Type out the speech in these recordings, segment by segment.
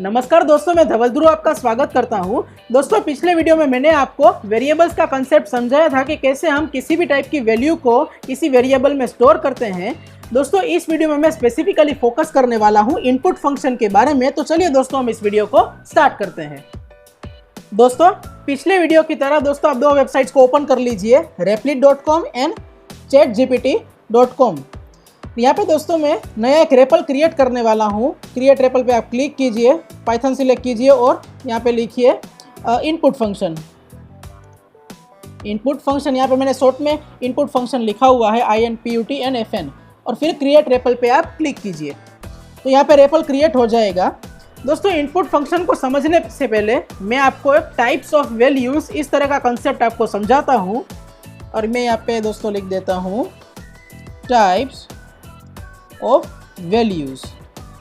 नमस्कार दोस्तों, मैं धवल ध्रुव आपका स्वागत करता हूं। दोस्तों, पिछले वीडियो में मैंने आपको वेरिएबल्स का कंसेप्ट समझाया था कि कैसे हम किसी भी टाइप की वैल्यू को किसी वेरिएबल में स्टोर करते हैं। दोस्तों, इस वीडियो में मैं स्पेसिफिकली फोकस करने वाला हूं इनपुट फंक्शन के बारे में। तो चलिए दोस्तों, हम इस वीडियो को स्टार्ट करते हैं। दोस्तों, पिछले वीडियो की तरह दोस्तों आप दो वेबसाइट्स को ओपन कर लीजिए, replit.com एंड chatgpt.com। यहाँ पे दोस्तों मैं नया एक रेपल क्रिएट करने वाला हूँ। क्रिएट रेपल पे आप क्लिक कीजिए, पाइथन सिलेक्ट कीजिए और यहाँ पे लिखिए इनपुट फंक्शन। इनपुट फंक्शन यहाँ पे मैंने शॉर्ट में इनपुट फंक्शन लिखा हुआ है, INPUTNFN, और फिर क्रिएट रेपल पे आप क्लिक कीजिए तो यहाँ पे रेपल क्रिएट हो जाएगा। दोस्तों, इनपुट फंक्शन को समझने से पहले मैं आपको टाइप्स ऑफ वैल्यूज़ इस तरह का कंसेप्ट आपको समझाता हूँ। और मैं यहाँ पे दोस्तों लिख देता हूँ टाइप्स ऑफ वैल्यूज़।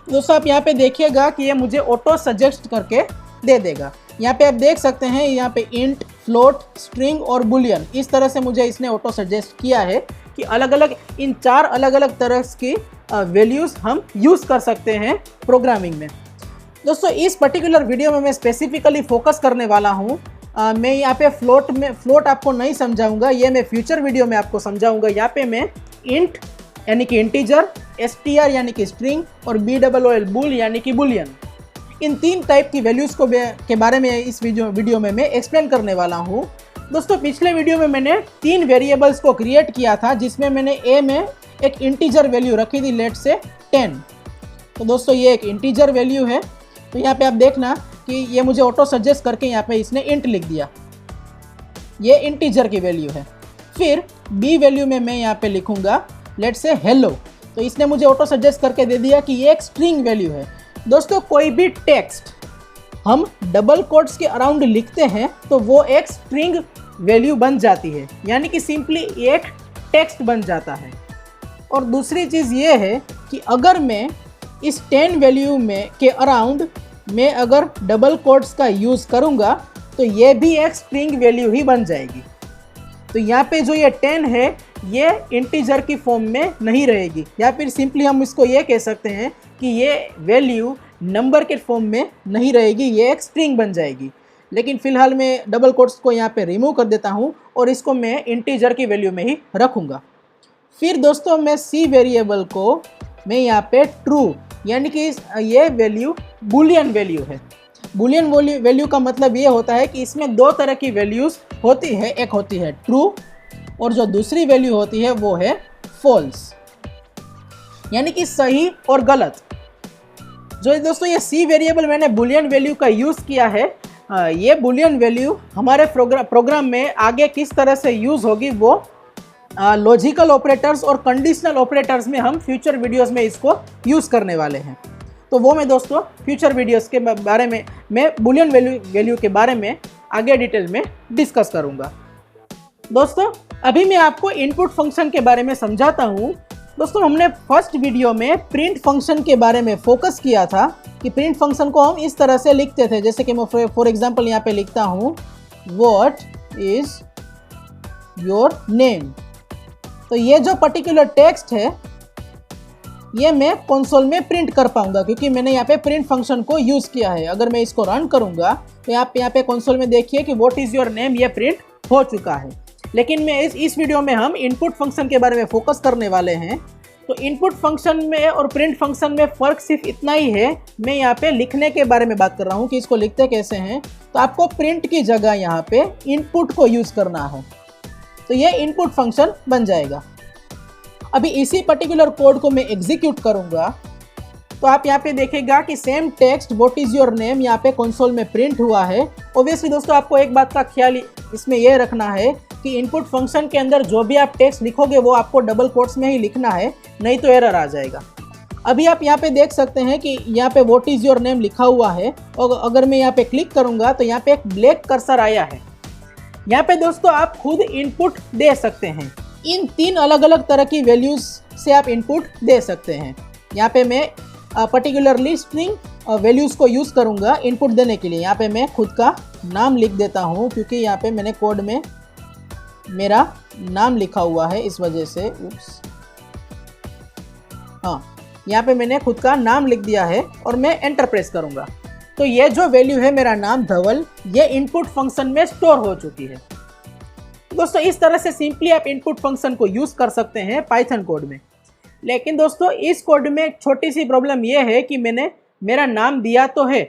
दोस्तों, आप यहाँ पे देखिएगा कि ये मुझे ऑटो सजेस्ट करके दे देगा। यहाँ पे आप देख सकते हैं, यहाँ पे इंट, फ्लोट, स्ट्रिंग और बुलियन, इस तरह से मुझे इसने ऑटो सजेस्ट किया है कि अलग अलग इन चार अलग अलग तरह की वैल्यूज़ हम यूज़ कर सकते हैं प्रोग्रामिंग में। दोस्तों, इस पर्टिकुलर वीडियो में मैं स्पेसिफिकली फोकस करने वाला हूँ। मैं यहाँ पे फ्लोट आपको नहीं समझाऊंगा, ये मैं फ्यूचर वीडियो में आपको समझाऊंगा। यहाँ पे मैं इंट यानी कि इंटीजर, str यानी कि स्ट्रिंग और bool बुल यानी कि बुलियन, इन तीन टाइप की वैल्यूज़ के बारे में इस वीडियो में मैं एक्सप्लेन करने वाला हूँ। दोस्तों, पिछले वीडियो में मैंने तीन वेरिएबल्स को क्रिएट किया था, जिसमें मैंने a में एक इंटीजर वैल्यू रखी थी, लेट से 10। तो दोस्तों, ये एक इंटीजर वैल्यू है। तो यहाँ पे आप देखना कि ये मुझे ऑटो सजेस्ट करके यहाँ पे इसने इंट लिख दिया, ये इंटीजर की वैल्यू है। फिर b वैल्यू में मैं यहाँ पे लिखूँगा लेट से हेलो, तो इसने मुझे ऑटो सजेस्ट करके दे दिया कि ये एक स्ट्रिंग वैल्यू है। दोस्तों, कोई भी टेक्स्ट हम डबल कोट्स के अराउंड लिखते हैं तो वो एक स्ट्रिंग वैल्यू बन जाती है, यानी कि सिंपली एक टेक्स्ट बन जाता है। और दूसरी चीज़ ये है कि अगर मैं इस 10 वैल्यू में के अराउंड मैं अगर डबल कोट्स का यूज़ करूँगा तो ये भी एक स्ट्रिंग वैल्यू ही बन जाएगी। तो यहाँ पे जो ये 10 है, ये इंटीजर की फॉर्म में नहीं रहेगी, या फिर सिंपली हम इसको ये कह सकते हैं कि ये वैल्यू नंबर के फॉर्म में नहीं रहेगी, ये एक स्ट्रिंग बन जाएगी। लेकिन फ़िलहाल मैं डबल कोट्स को यहाँ पे रिमूव कर देता हूँ और इसको मैं इंटीजर की वैल्यू में ही रखूँगा। फिर दोस्तों, मैं सी वेरिएबल को मैं यहाँ पे ट्रू, यानी कि ये वैल्यू बुलियन वैल्यू है। बुलियन वैल्यू का मतलब ये होता है कि इसमें दो तरह की वैल्यूज़ होती है, एक होती है ट्रू और जो दूसरी वैल्यू होती है वो है फॉल्स, यानी कि सही और गलत। जो दोस्तों ये सी वेरिएबल मैंने बुलियन वैल्यू का यूज़ किया है, ये बुलियन वैल्यू हमारे प्रोग्राम में आगे किस तरह से यूज़ होगी वो लॉजिकल ऑपरेटर्स और कंडीशनल ऑपरेटर्स में हम फ्यूचर वीडियोस में इसको यूज़ करने वाले हैं। तो वो मैं दोस्तों फ्यूचर वीडियोस के बारे में मैं बुलियन वैल्यू के बारे में आगे डिटेल में डिस्कस करूँगा। दोस्तों, अभी मैं आपको इनपुट फंक्शन के बारे में समझाता हूँ। दोस्तों, हमने फर्स्ट वीडियो में प्रिंट फंक्शन के बारे में फोकस किया था कि प्रिंट फंक्शन को हम इस तरह से लिखते थे, जैसे कि मैं फॉर एग्जांपल यहाँ पे लिखता हूँ व्हाट इज योर नेम। तो ये जो पर्टिकुलर टेक्स्ट है ये मैं कंसोल में प्रिंट कर पाऊंगा, क्योंकि मैंने यहाँ पे प्रिंट फंक्शन को यूज़ किया है। अगर मैं इसको रन करूँगा तो यहाँ पे कंसोल में देखिए कि व्हाट इज़ योर नेम ये प्रिंट हो चुका है। लेकिन मैं इस वीडियो में हम इनपुट फंक्शन के बारे में फोकस करने वाले हैं। तो इनपुट फंक्शन में और प्रिंट फंक्शन में फ़र्क सिर्फ इतना ही है, मैं यहाँ पे लिखने के बारे में बात कर रहा हूँ कि इसको लिखते कैसे हैं। तो आपको प्रिंट की जगह यहाँ पे इनपुट को यूज़ करना है, तो ये इनपुट फंक्शन बन जाएगा। अभी इसी पर्टिकुलर कोड को मैं एग्जीक्यूट करूँगा तो आप यहाँ पे देखेगा कि same text what is your name यहाँ पे कंसोल में प्रिंट हुआ है। ऑब्वियसली दोस्तों, आपको एक बात का ख्याल इसमें यह रखना है कि इनपुट फंक्शन के अंदर जो भी आप टेक्स्ट लिखोगे वो आपको डबल कोट्स में ही लिखना है, नहीं तो एरर आ जाएगा। अभी आप यहाँ पे देख सकते हैं कि यहाँ पे व्हाट इज़ योर नेम लिखा हुआ है, और अगर मैं यहाँ पे क्लिक करूँगा तो यहाँ पे एक ब्लैक कर्सर आया है। यहाँ पे दोस्तों आप खुद इनपुट दे सकते हैं, इन तीन अलग अलग तरह की वैल्यूज़ से आप इनपुट दे सकते हैं। यहाँ पे मैं पर्टिकुलरली स्ट्रिंग वैल्यूज़ को यूज़ करूँगा इनपुट देने के लिए। यहाँ पे मैं खुद का नाम लिख देता हूँ, क्योंकि यहाँ पे मैंने कोड में मेरा नाम लिखा हुआ है, इस वजह से हाँ, यहाँ पे मैंने खुद का नाम लिख दिया है और मैं एंटर प्रेस करूँगा। तो ये जो वैल्यू है मेरा नाम धवल, ये इनपुट फंक्शन में स्टोर हो चुकी है। दोस्तों इस तरह से सिंपली आप इनपुट फंक्शन को यूज कर सकते हैं पाइथन कोड में। लेकिन दोस्तों इस कोड में एक छोटी सी प्रॉब्लम ये है कि मैंने मेरा नाम दिया तो है,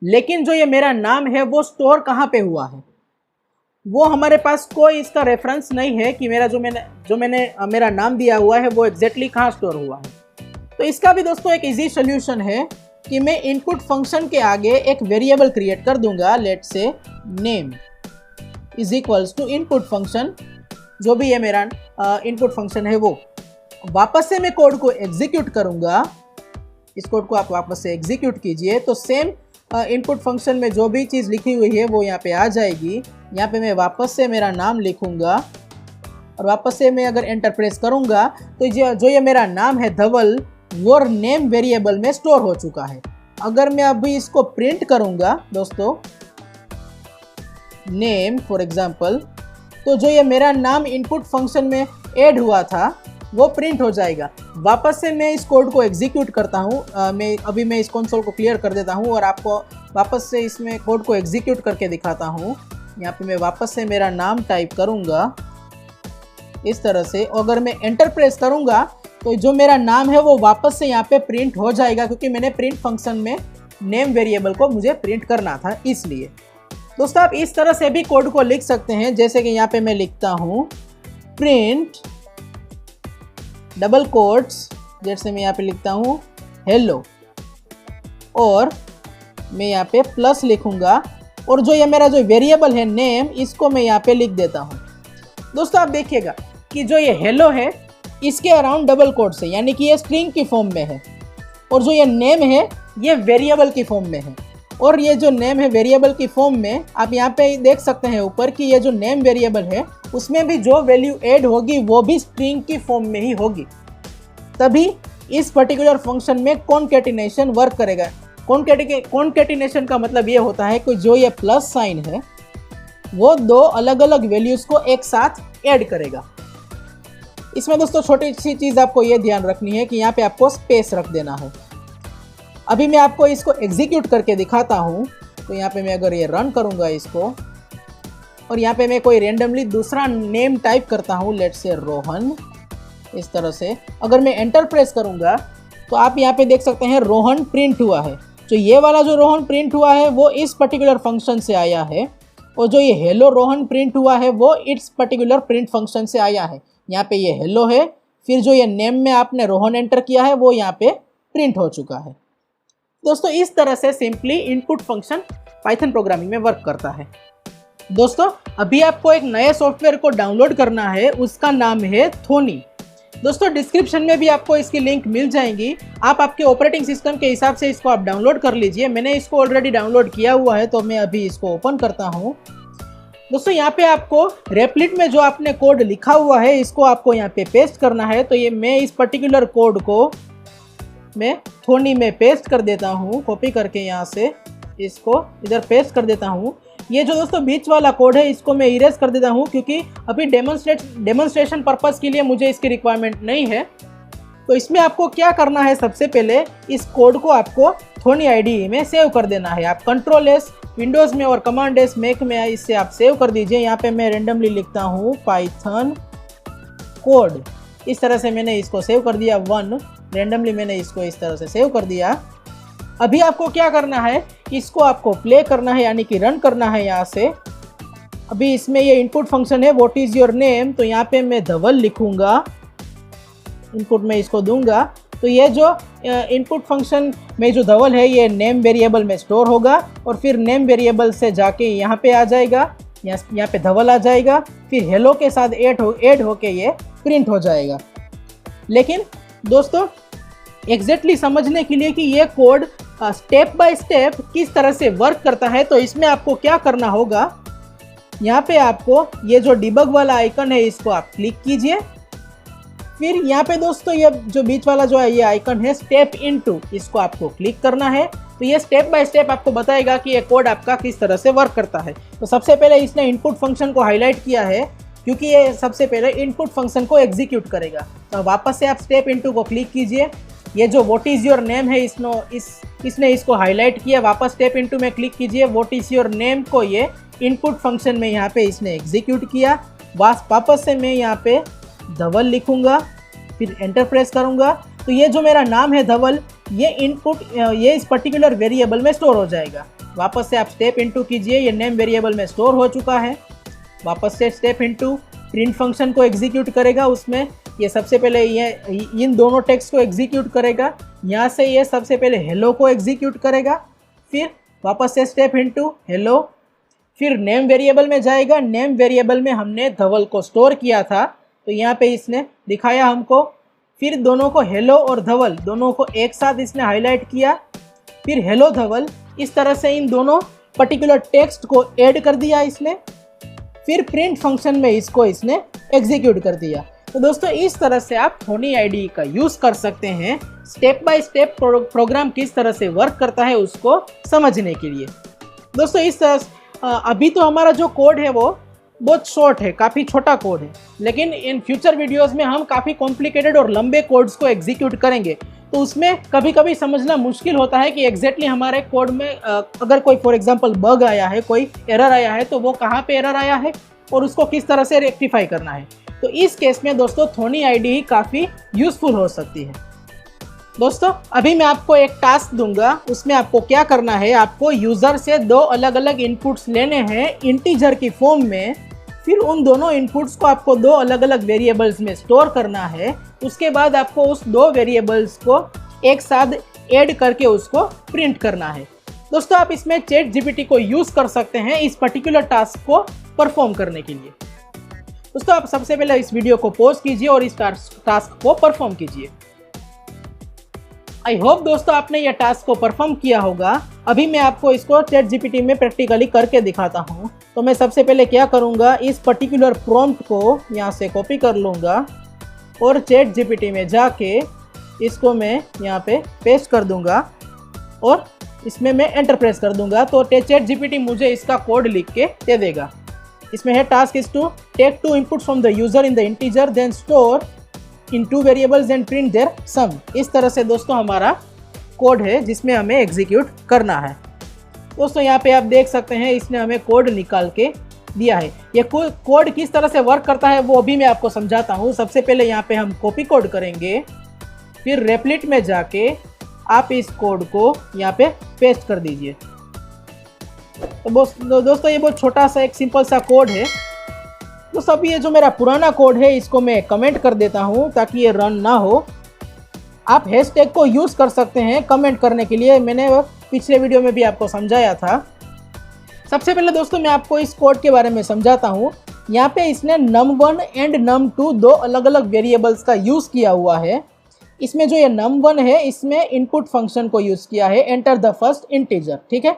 लेकिन जो ये मेरा नाम है वो स्टोर कहाँ पे हुआ है, वो हमारे पास कोई इसका रेफरेंस नहीं है कि मेरा नाम दिया हुआ है वो एग्जैक्टली कहाँ स्टोर हुआ है। तो इसका भी दोस्तों एक इजी सोल्यूशन है कि मैं इनपुट फंक्शन के आगे एक वेरिएबल क्रिएट कर दूंगा। Let say name is equals to input function, जो भी ये मेरा इनपुट फंक्शन है वो। वापस से मैं कोड को एग्जीक्यूट करूंगा, इस कोड को आप वापस से एग्जीक्यूट कीजिए तो सेम इनपुट फंक्शन में जो भी चीज़ लिखी हुई है वो यहाँ पे आ जाएगी। यहाँ पे मैं वापस से मेरा नाम लिखूंगा और वापस से मैं अगर एंटर प्रेस करूंगा तो जो ये मेरा नाम है धवल वो नेम वेरिएबल में स्टोर हो चुका है। अगर मैं अभी इसको प्रिंट करूंगा दोस्तों नेम फॉर एग्जांपल, तो जो ये मेरा नाम इनपुट फंक्शन में ऐड हुआ था वो प्रिंट हो जाएगा। वापस से मैं इस कोड को एग्जीक्यूट करता हूँ। मैं इस कंसोल को क्लियर कर देता हूँ और आपको वापस से इसमें कोड को एग्जीक्यूट करके दिखाता हूँ। यहाँ पे मैं वापस से मेरा नाम टाइप करूँगा इस तरह से। अगर मैं एंटर प्रेस करूँगा तो जो मेरा नाम है वो वापस से यहाँ पे प्रिंट हो जाएगा, क्योंकि मैंने प्रिंट फंक्शन में नेम वेरिएबल को मुझे प्रिंट करना था इसलिए। दोस्तों आप इस तरह से भी कोड को लिख सकते हैं, जैसे कि यहाँ पे मैं लिखता हूँ प्रिंट डबल कोट्स, जैसे मैं यहाँ पे लिखता हूँ हेलो और मैं यहाँ पे प्लस लिखूंगा और जो ये मेरा जो वेरिएबल है नेम, इसको मैं यहाँ पे लिख देता हूँ। दोस्तों आप देखिएगा कि जो ये हेलो है इसके अराउंड डबल कोट्स है, यानी कि ये स्ट्रिंग की फॉर्म में है, और जो ये नेम है ये वेरिएबल की फॉर्म में है। और ये जो नेम है वेरिएबल की फॉर्म में, आप यहाँ पे देख सकते हैं ऊपर कि ये जो नेम वेरिएबल है उसमें भी जो वैल्यू ऐड होगी वो भी स्ट्रिंग की फॉर्म में ही होगी। तभी इस पर्टिकुलर फंक्शन में कॉनकैटिनेशन वर्क करेगा। कॉनकैटिनेशन का मतलब ये होता है कि जो ये प्लस साइन है वो दो अलग अलग वैल्यूज़ को एक साथ ऐड करेगा। इसमें दोस्तों छोटी सी चीज़ आपको ये ध्यान रखनी है कि यहाँ पे आपको स्पेस रख देना है। अभी मैं आपको इसको एग्जीक्यूट करके दिखाता हूँ। तो यहाँ पे मैं अगर ये रन करूँगा इसको और यहाँ पे मैं कोई रेंडमली दूसरा नेम टाइप करता हूँ, लेट्स से रोहन, इस तरह से। अगर मैं एंटर प्रेस करूँगा तो आप यहाँ पे देख सकते हैं रोहन प्रिंट हुआ है। तो ये वाला जो रोहन प्रिंट हुआ है वो इस पर्टिकुलर फंक्शन से आया है, और जो ये हेलो रोहन प्रिंट हुआ है वो इस पर्टिकुलर प्रिंट फंक्शन से आया है। यहाँ पे ये हेलो है, फिर जो ये नेम में आपने रोहन एंटर किया है वो यहाँ पे प्रिंट हो चुका है। दोस्तों इस तरह से simply input function Python programming में वर्क करता है। दोस्तों अभी आपको एक नए सॉफ्टवेयर को डाउनलोड करना है, उसका नाम है थोनी। दोस्तों डिस्क्रिप्शन में भी आपको इसकी लिंक मिल जाएंगी। आप आपके ऑपरेटिंग सिस्टम के हिसाब से इसको आप डाउनलोड कर लीजिए। मैंने इसको ऑलरेडी डाउनलोड किया हुआ है, तो मैं अभी इसको ओपन करता हूँ। दोस्तों यहाँ पे आपको रेपलिट में जो आपने कोड लिखा हुआ है इसको आपको यहाँ पे पेस्ट करना है। तो ये मैं इस पर्टिकुलर कोड को मैं थोनी में पेस्ट कर देता हूँ, कॉपी करके यहाँ से इसको इधर पेस्ट कर देता हूँ। ये जो दोस्तों बीच वाला कोड है इसको मैं इरेज कर देता हूँ, क्योंकि अभी डेमोन्स्ट्रेशन पर्पस के लिए मुझे इसकी रिक्वायरमेंट नहीं है। तो इसमें आपको क्या करना है, सबसे पहले इस कोड को आपको थोनी IDE में सेव कर देना है। आप Ctrl+S विंडोज़ में और Command+S मैक में इससे आप सेव कर दीजिए। यहाँ पे मैं रेंडमली लिखता हूँ पाइथन कोड, इस तरह से मैंने इसको सेव कर दिया। 1 रेंडमली मैंने इसको इस तरह से सेव कर दिया। अभी आपको क्या करना है, इसको आपको प्ले करना है, यानी कि रन करना है यहाँ से। अभी इसमें ये इनपुट फंक्शन है व्हाट इज़ योर नेम, तो यहाँ पे मैं धवल लिखूँगा, इनपुट में इसको दूंगा। तो ये जो इनपुट फंक्शन में जो धवल है ये नेम वेरिएबल में स्टोर होगा, और फिर नेम वेरिएबल से जाके यहाँ पे आ जाएगा, यहाँ पे धवल आ जाएगा, फिर हेलो के साथ ऐड होके ये प्रिंट हो जाएगा। लेकिन दोस्तों एग्जैक्टली समझने के लिए कि ये कोड स्टेप बाय स्टेप किस तरह से वर्क करता है, तो इसमें आपको क्या करना होगा, यहाँ पे आपको ये जो डिबग वाला आइकन है इसको आप क्लिक कीजिए। फिर यहाँ पे दोस्तों ये जो बीच वाला जो है ये आइकन है स्टेप इनटू, इसको आपको क्लिक करना है। तो ये स्टेप बाय स्टेप आपको बताएगा कि ये कोड आपका किस तरह से वर्क करता है। तो सबसे पहले इसने इनपुट फंक्शन को हाईलाइट किया है, क्योंकि ये सबसे पहले इनपुट फंक्शन को एग्जीक्यूट करेगा। तो वापस से आप स्टेप इनटू को क्लिक कीजिए। ये जो व्हाट इज़ योर नेम है इसने इसको हाईलाइट किया। वापस स्टेप इनटू में क्लिक कीजिए, व्हाट इज़ योर नेम को ये इनपुट फंक्शन में यहाँ पे इसने एग्जीक्यूट किया। वापस से मैं यहाँ पे धवल लिखूँगा, फिर एंटर प्रेस करूँगा, तो ये जो मेरा नाम है धवल, ये ये इस पर्टिकुलर वेरिएबल में स्टोर हो जाएगा। वापस से आप स्टेप इनटू कीजिए, ये नेम वेरिएबल में स्टोर हो चुका है। वापस से स्टेप इनटू प्रिंट फंक्शन को एग्जीक्यूट करेगा, उसमें ये सबसे पहले ये इन दोनों टेक्स्ट को एग्जीक्यूट करेगा। यहाँ से ये सबसे पहले हेलो को एग्जीक्यूट करेगा, फिर वापस से स्टेप इनटू हेलो, फिर नेम वेरिएबल में जाएगा। नेम वेरिएबल में हमने धवल को स्टोर किया था, तो यहाँ पे इसने दिखाया हमको। फिर दोनों को हेलो और धवल दोनों को एक साथ इसने हाईलाइट किया, फिर हेलो धवल, इस तरह से इन दोनों पर्टिकुलर टेक्स्ट को ऐड कर दिया इसने। फिर प्रिंट फंक्शन में इसने एग्जीक्यूट कर दिया। तो दोस्तों इस तरह से आप थोनी आईडी का यूज़ कर सकते हैं स्टेप बाय स्टेप प्रोग्राम किस तरह से वर्क करता है उसको समझने के लिए। दोस्तों इस तरह अभी तो हमारा जो कोड है वो बहुत शॉर्ट है, काफ़ी छोटा कोड है, लेकिन इन फ्यूचर वीडियोस में हम काफ़ी कॉम्प्लिकेटेड और लंबे कोड्स को एग्जीक्यूट करेंगे, तो उसमें कभी कभी समझना मुश्किल होता है कि एग्जैक्टली हमारे कोड में अगर कोई फॉर एग्जांपल बग आया है, कोई एरर आया है, तो वो कहाँ पे एरर आया है और उसको किस तरह से रेक्टिफाई करना है। तो इस केस में दोस्तों थोनी आईडी ही काफ़ी यूज़फुल हो सकती है। दोस्तों अभी मैं आपको एक टास्क दूंगा, उसमें आपको क्या करना है, आपको यूज़र से दो अलग अलग इनपुट्स लेने हैं इंटीजर की फॉर्म में, फिर उन दोनों इनपुट्स को आपको दो अलग अलग वेरिएबल्स में स्टोर करना है। उसके बाद आपको उस दो वेरिएबल्स को एक साथ ऐड करके उसको प्रिंट करना है। दोस्तों आप इसमें चैट जीपीटी को यूज़ कर सकते हैं इस पर्टिकुलर टास्क को परफॉर्म करने के लिए। दोस्तों आप सबसे पहले इस वीडियो को पॉज कीजिए और इस टास्क को परफॉर्म कीजिए। आई होप दोस्तों आपने यह टास्क को परफॉर्म किया होगा। अभी मैं आपको इसको चैट जीपीटी में प्रैक्टिकली करके दिखाता हूँ। तो मैं सबसे पहले क्या करूँगा, इस पर्टिकुलर प्रॉम्प्ट को यहाँ से कॉपी कर लूँगा और चैट जीपीटी में जाके इसको मैं यहाँ पे पेस्ट कर दूँगा और इसमें मैं एंटर प्रेस कर दूँगा। तो चैट जीपीटी मुझे इसका कोड लिख के दे देगा। इसमें है task is to take two input from the user in the integer then store in two variables and print their sum. इस तरह से दोस्तों हमारा कोड है जिसमें हमें एग्जीक्यूट करना है। दोस्तों यहाँ पे आप देख सकते हैं इसने हमें कोड निकाल के दिया है। ये कोड किस तरह से वर्क करता है वो अभी मैं आपको समझाता हूँ। सबसे पहले यहाँ पे हम कॉपी कोड करेंगे, फिर रेपलिट में जाके आप इस कोड को यहाँ पे पेस्ट कर दीजिए। तो दोस्तों ये बहुत छोटा सा एक सिंपल सा कोड है। दोस्तों अभी ये जो मेरा पुराना कोड है इसको मैं कमेंट कर देता हूँ ताकि ये रन ना हो। आप हैशटैग को यूज़ कर सकते हैं कमेंट करने के लिए, मैंने पिछले वीडियो में भी आपको समझाया था। सबसे पहले दोस्तों मैं आपको इस कोड के बारे में समझाता हूँ। यहाँ पे इसने num1 एंड num2 दो अलग अलग वेरिएबल्स का यूज़ किया हुआ है। इसमें जो ये num1 है इसमें इनपुट फंक्शन को यूज़ किया है, एंटर द फर्स्ट इंटीजर, ठीक है।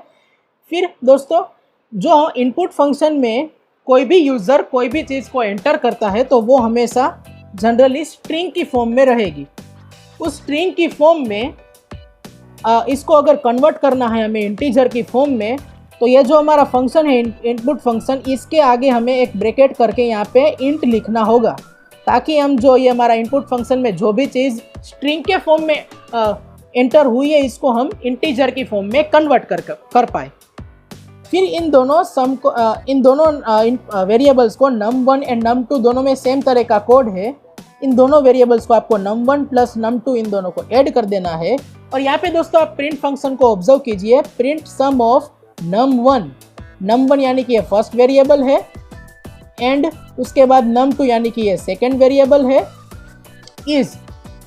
फिर दोस्तों जो इनपुट फंक्शन में कोई भी यूज़र कोई भी चीज़ को एंटर करता है तो वो हमेशा जनरली स्ट्रिंग की फॉर्म में रहेगी। उस स्ट्रिंग की फॉर्म में इसको अगर कन्वर्ट करना है हमें इंटीजर की फॉर्म में, तो ये जो हमारा फंक्शन है इनपुट फंक्शन, इसके आगे हमें एक ब्रैकेट करके यहाँ पे इंट लिखना होगा ताकि हम जो ये हमारा इनपुट फंक्शन में जो भी चीज़ स्ट्रिंग के फॉर्म में एंटर हुई है इसको हम इंटीजर की फॉर्म में कन्वर्ट कर पाए। फिर इन दोनों वेरिएबल्स को num1 एंड num2 दोनों में सेम तरह का कोड है। इन दोनों वेरिएबल्स को आपको num1 प्लस num2 इन दोनों को ऐड कर देना है। और यहाँ पे दोस्तों आप प्रिंट फंक्शन को ऑब्जर्व कीजिए, प्रिंट सम ऑफ num1 यानी कि ये फर्स्ट वेरिएबल है एंड उसके बाद num2 यानी कि ये सेकेंड वेरिएबल है, इज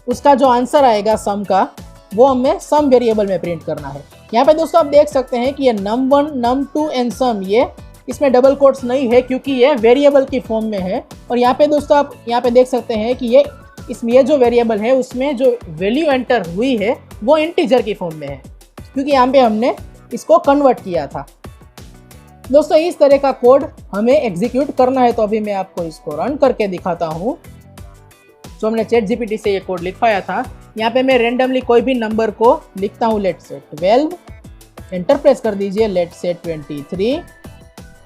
उसका जो आंसर आएगा सम का वो हमें सम वेरिएबल में प्रिंट करना है। यहाँ पे दोस्तों आप देख सकते हैं कि ये num1 num2 एंड सम, ये इसमें डबल कोट्स नहीं है क्योंकि ये वेरिएबल की फॉर्म में है। और यहाँ पे दोस्तों आप यहाँ पे देख सकते हैं कि ये जो वेरिएबल है उसमें जो वैल्यू एंटर हुई है वो इंटीजर की फॉर्म में है क्योंकि यहाँ पे हमने इसको कन्वर्ट किया था। दोस्तों इस तरह का कोड हमें एग्जीक्यूट करना है, तो अभी मैं आपको इसको रन करके दिखाता हूँ। जो हमने चैट जीपीटी से ये कोड लिखवाया था, यहाँ पे मैं रेंडमली कोई भी नंबर को लिखता हूँ, लेट्स से 12, एंटर प्रेस कर दीजिए, लेट्स से 23,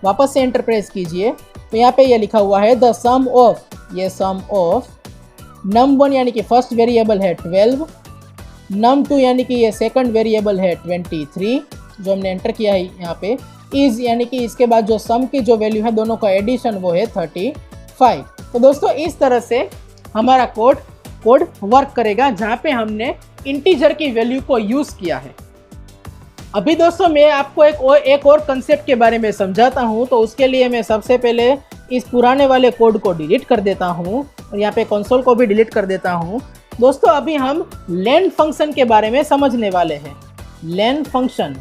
वापस से एंटर प्रेस कीजिए। तो यहाँ पे ये लिखा हुआ है द सम ऑफ, ये सम ऑफ num1 यानी कि फर्स्ट वेरिएबल है 12 num2 यानी कि ये सेकंड वेरिएबल है 23 जो हमने एंटर किया है यहाँ पे, इज यानी कि इसके बाद जो सम की जो वैल्यू है दोनों का एडिशन वो है 35। तो दोस्तों इस तरह से हमारा कोड वर्क करेगा जहाँ पे हमने इंटीजर की वैल्यू को यूज़ किया है। अभी दोस्तों मैं आपको एक और कंसेप्ट के बारे में समझाता हूँ। तो उसके लिए मैं सबसे पहले इस पुराने वाले कोड को डिलीट कर देता हूँ और यहाँ पे कंसोल को भी डिलीट कर देता हूँ। दोस्तों अभी हम लेन फंक्शन के बारे में समझने वाले हैं। लेन फंक्शन,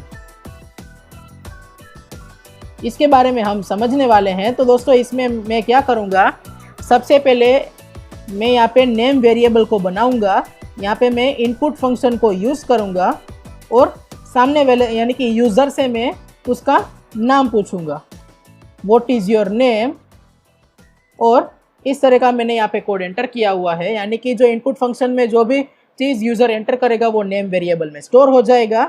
इसके बारे में हम समझने वाले हैं। तो दोस्तों इसमें मैं क्या करूँगा, सबसे पहले मैं यहाँ पे नेम वेरिएबल को बनाऊँगा। यहाँ पे मैं इनपुट फंक्शन को यूज़ करूँगा और सामने वाले यानी कि यूज़र से मैं उसका नाम पूछूंगा, व्हाट इज़ योर नेम, और इस तरह का मैंने यहाँ पे कोड एंटर किया हुआ है। यानी कि जो इनपुट फंक्शन में जो भी चीज़ यूज़र एंटर करेगा वो नेम वेरिएबल में स्टोर हो जाएगा।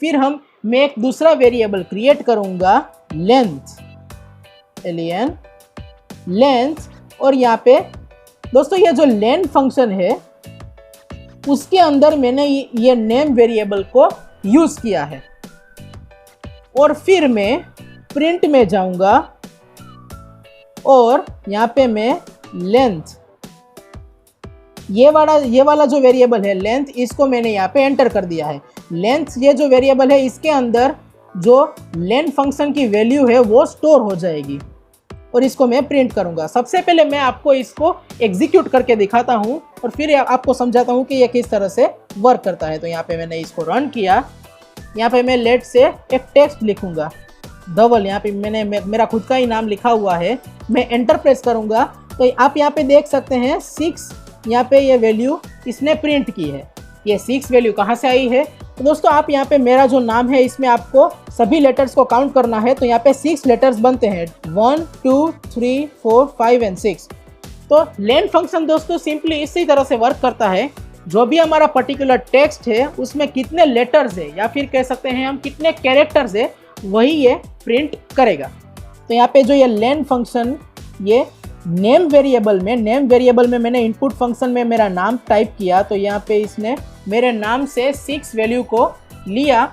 फिर मैं एक दूसरा वेरिएबल क्रिएट करूँगा लेंथ, लेंथ, और यहाँ पे दोस्तों ये जो लेन फंक्शन है उसके अंदर मैंने ये नेम वेरिएबल को यूज़ किया है। और फिर मैं प्रिंट में जाऊंगा और यहाँ पे मैं लेंथ, ये वाला जो वेरिएबल है लेंथ, इसको मैंने यहाँ पे एंटर कर दिया है। लेंथ ये जो वेरिएबल है इसके अंदर जो लेन फंक्शन की वैल्यू है वो स्टोर हो जाएगी और इसको मैं प्रिंट करूंगा। सबसे पहले मैं आपको इसको एग्जीक्यूट करके दिखाता हूं और फिर आपको समझाता हूं कि ये किस तरह से वर्क करता है। तो यहाँ पे मैंने इसको रन किया। यहाँ पे मैं लेट से एक टेक्स्ट लिखूंगा धवल, यहाँ पे मेरा खुद का ही नाम लिखा हुआ है। मैं एंटर प्रेस करूंगा तो आप यहाँ पे देख सकते हैं 6 यहाँ पे ये वैल्यू इसने प्रिंट की है। ये 6 वैल्यू कहाँ से आई है? तो दोस्तों आप यहाँ पे मेरा जो नाम है इसमें आपको सभी लेटर्स को काउंट करना है। तो यहाँ पे 6 लेटर्स बनते हैं, 1 2 3 4 5 एंड 6। तो लेन फंक्शन दोस्तों सिंपली इसी तरह से वर्क करता है। जो भी हमारा पर्टिकुलर टेक्स्ट है उसमें कितने लेटर्स है या फिर कह सकते हैं हम कितने कैरेक्टर्स है वही ये प्रिंट करेगा। तो यहाँ पे जो ये लेन फंक्शन ये नेम वेरिएबल में मैंने इनपुट फंक्शन में मेरा नाम टाइप किया। तो यहाँ पे इसने मेरे नाम से 6 वैल्यू को लिया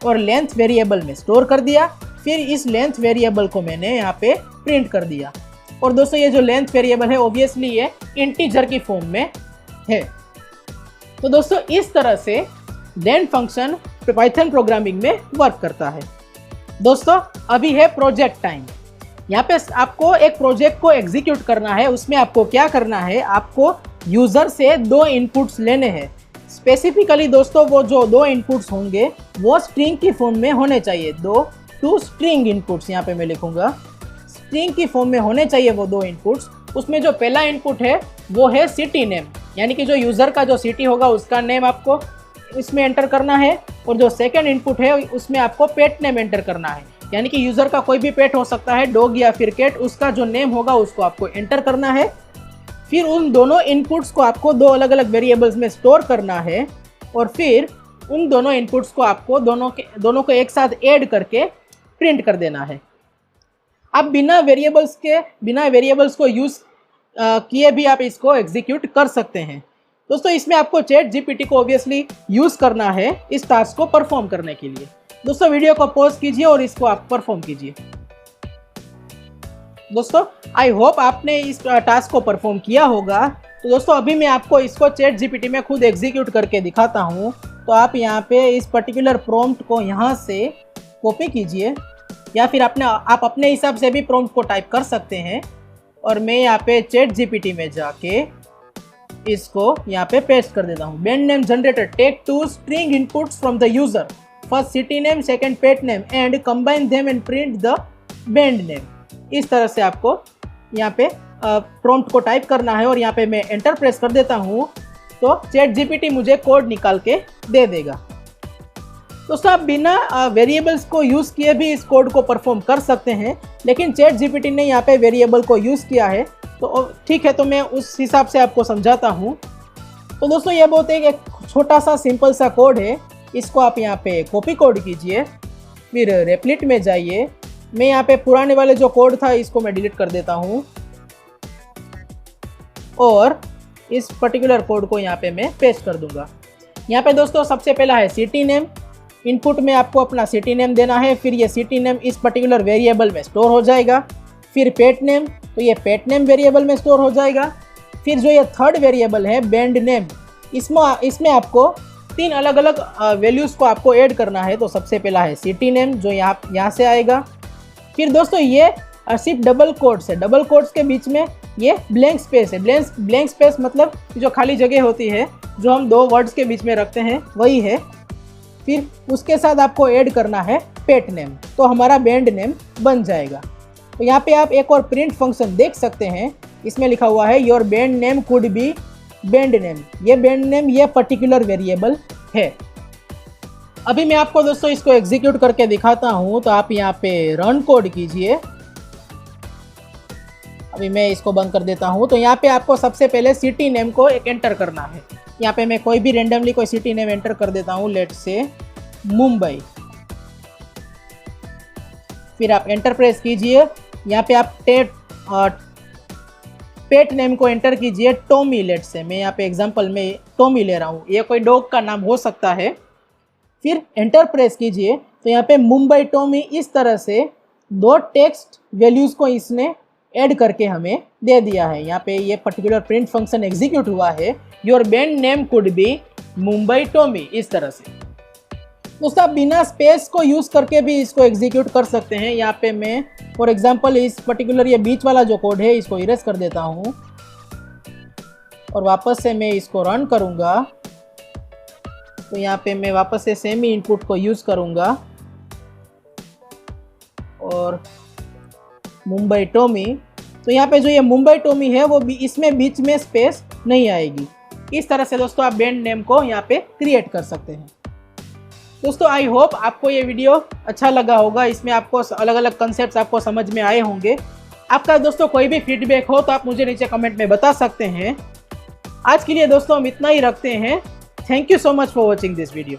और लेंथ वेरिएबल में स्टोर कर दिया। फिर इस लेंथ वेरिएबल को मैंने यहाँ पे प्रिंट कर दिया। और दोस्तों ये जो लेंथ वेरिएबल है ऑब्वियसली ये इंटीजर की फॉर्म में है। तो दोस्तों इस तरह से लेन फंक्शन पाइथन प्रोग्रामिंग में वर्क करता है। दोस्तों अभी है प्रोजेक्ट टाइम। यहाँ पे आपको एक प्रोजेक्ट को एग्जीक्यूट करना है। उसमें आपको क्या करना है, आपको यूज़र से 2 इनपुट्स लेने हैं। स्पेसिफिकली दोस्तों वो जो 2 इनपुट्स होंगे वो स्ट्रिंग की फॉर्म में होने चाहिए। 2 स्ट्रिंग इनपुट्स यहाँ पे मैं लिखूंगा, स्ट्रिंग की फॉर्म में होने चाहिए वो 2 इनपुट्स। उसमें जो पहला इनपुट है वो है सिटी नेम, यानी कि जो यूज़र का जो सिटी होगा उसका नेम आपको इसमें एंटर करना है। और जो सेकेंड इनपुट है उसमें आपको पेट नेम एंटर करना है, यानी कि यूज़र का कोई भी पेट हो सकता है, डॉग या फिर कैट, उसका जो नेम होगा उसको आपको एंटर करना है। फिर उन दोनों इनपुट्स को आपको 2 अलग अलग वेरिएबल्स में स्टोर करना है और फिर उन दोनों इनपुट्स को आपको दोनों को एक साथ ऐड करके प्रिंट कर देना है। आप बिना वेरिएबल्स को यूज़ किए भी आप इसको एग्जीक्यूट कर सकते हैं। दोस्तों इसमें आपको चैट जीपीटी को ऑब्वियसली यूज़ करना है इस टास्क को परफॉर्म करने के लिए। दोस्तों वीडियो को पॉज कीजिए और इसको आप परफॉर्म कीजिए। दोस्तों आई होप आपने इस टास्क को परफॉर्म किया होगा। तो दोस्तों अभी मैं आपको इसको चैट जीपीटी में खुद एग्जीक्यूट करके दिखाता हूँ। तो आप यहाँ पे इस पर्टिकुलर प्रॉम्प्ट को यहाँ से कॉपी कीजिए या फिर आप अपने हिसाब से भी प्रॉम्प्ट को टाइप कर सकते हैं। और मैं यहाँ पे चैट जीपीटी में जाके इसको यहाँ पे पेस्ट कर देता हूँ। Band name generator take 2 string inputs from the user, first city name second pet name and combine them and print the band name. इस तरह से आपको यहाँ पे प्रॉम्प्ट को टाइप करना है और यहाँ पे मैं एंटर प्रेस कर देता हूँ तो चैट जीपीटी मुझे कोड निकाल के दे देगा। दोस्तों आप बिना वेरिएबल्स को यूज़ किए भी इस कोड को परफॉर्म कर सकते हैं, लेकिन चैट जीपीटी ने यहाँ पे वेरिएबल को यूज़ किया है तो ठीक है, तो मैं उस हिसाब से आपको समझाता हूँ। तो दोस्तों ये बहुत एक छोटा सा सिंपल सा कोड है। इसको आप यहाँ पे कॉपी कोड कीजिए, फिर रेप्लिट में जाइए। मैं यहाँ पे पुराने वाले जो कोड था इसको मैं डिलीट कर देता हूँ और इस पर्टिकुलर कोड को यहाँ पे मैं पेस्ट कर दूंगा। यहाँ पे दोस्तों सबसे पहला है सिटी नेम। इनपुट में आपको अपना सिटी नेम देना है, फिर ये सिटी नेम इस पर्टिकुलर वेरिएबल में स्टोर हो जाएगा। फिर पेट नेम, तो ये पेट नेम वेरिएबल में स्टोर हो जाएगा। फिर जो ये थर्ड वेरिएबल है बैंड नेम, इसमें आपको 3 अलग अलग वैल्यूज़ को आपको ऐड करना है। तो सबसे पहला है सिटी नेम जो यहाँ से आएगा। फिर दोस्तों ये सिर्फ डबल कोट्स है, डबल कोट्स के बीच में ये ब्लैंक स्पेस है। ब्लैंक स्पेस मतलब जो खाली जगह होती है जो हम 2 वर्ड्स के बीच में रखते हैं वही है। फिर उसके साथ आपको ऐड करना है पेट नेम, तो हमारा बैंड नेम बन जाएगा। तो यहाँ पे आप एक और प्रिंट फंक्शन देख सकते हैं, इसमें लिखा हुआ है your band name could be band name. ये बैंड नेम ये पर्टिकुलर वेरिएबल है। अभी मैं आपको दोस्तों इसको एग्जीक्यूट करके दिखाता हूँ। तो आप यहाँ पे रन कोड कीजिए। अभी मैं इसको बंद कर देता हूँ। तो यहाँ पे आपको सबसे पहले सिटी नेम को एक एंटर करना है। यहाँ पे मैं कोई भी रेंडमली कोई सिटी नेम एंटर कर देता हूँ, लेट से मुंबई। फिर आप एंटर प्रेस कीजिए। यहाँ पे आप पेट नेम को एंटर कीजिए टॉमी। लेट से मैं यहाँ पे एग्जांपल में टॉमी ले रहा हूँ, ये कोई डॉग का नाम हो सकता है। फिर एंटर प्रेस कीजिए। तो यहाँ पे मुंबई टॉमी इस तरह से 2 टेक्स्ट वैल्यूज़ को इसने ऐड करके हमें दे दिया है। यहाँ पे ये पर्टिकुलर प्रिंट फंक्शन एग्जीक्यूट हुआ है, your band name could be Mumbai Tommy, इस तरह से। दोस्तों आप बिना स्पेस को यूज़ करके भी इसको एग्जीक्यूट कर सकते हैं। यहाँ पे मैं फॉर एग्जांपल इस पर्टिकुलर ये बीच वाला जो कोड है इसको इरेज कर देता हूँ और वापस से मैं इसको रन करूँगा। तो यहाँ पे मैं वापस से सेम ही इनपुट को यूज़ करूँगा और मुंबई टॉमी। तो यहाँ पे जो ये मुंबई टॉमी है वो भी इसमें बीच में स्पेस नहीं आएगी। इस तरह से दोस्तों आप बैंड नेम को यहाँ पे क्रिएट कर सकते हैं। दोस्तों आई होप आपको ये वीडियो अच्छा लगा होगा। इसमें आपको अलग अलग कंसेप्ट्स आपको समझ में आए होंगे। आपका दोस्तों कोई भी फीडबैक हो तो आप मुझे नीचे कमेंट में बता सकते हैं। आज के लिए दोस्तों हम इतना ही रखते हैं। Thank you so much for watching this video.